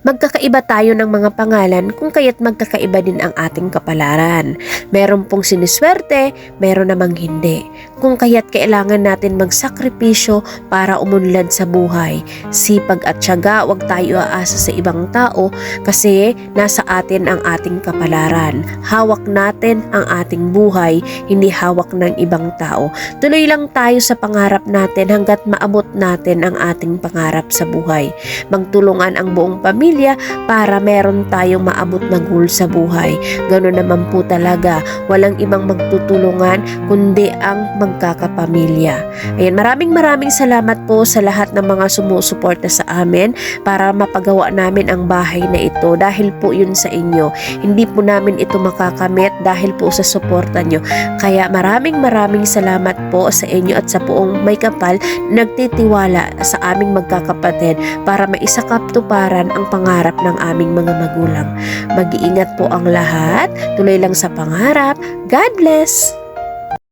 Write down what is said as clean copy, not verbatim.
Magkakaiba tayo ng mga pangalan kung kaya't magkakaiba din ang ating kapalaran. Meron pong siniswerte, meron namang hindi. Kung kaya't kailangan natin magsakripisyo para umunlad sa buhay. Sipag at tiyaga, huwag tayo aasa sa ibang tao kasi nasa atin ang ating kapalaran. Hawak natin ang ating buhay, hindi hawak ng ibang tao. Tuloy lang tayo sa pangarap natin hanggat maabot natin ang ating pangarap sa buhay. Magtulungan ang buong pamilya para meron tayong maabot na goal sa buhay. Ganoon naman po talaga. Walang ibang magtutulungan kundi ang magkakapamilya. Ayan, maraming salamat po sa lahat ng mga sumusuporta sa amin para mapagawa namin ang bahay na ito dahil po yun sa inyo. Hindi po namin ito makakamit dahil po sa suporta nyo. Kaya maraming salamat po sa inyo at sa buong may kapal nagtitiwala sa aming magkakapatid para maisakatuparan ang pangarap ng aming mga magulang. Mag-iingat po ang lahat, tuloy lang sa pangarap. God bless!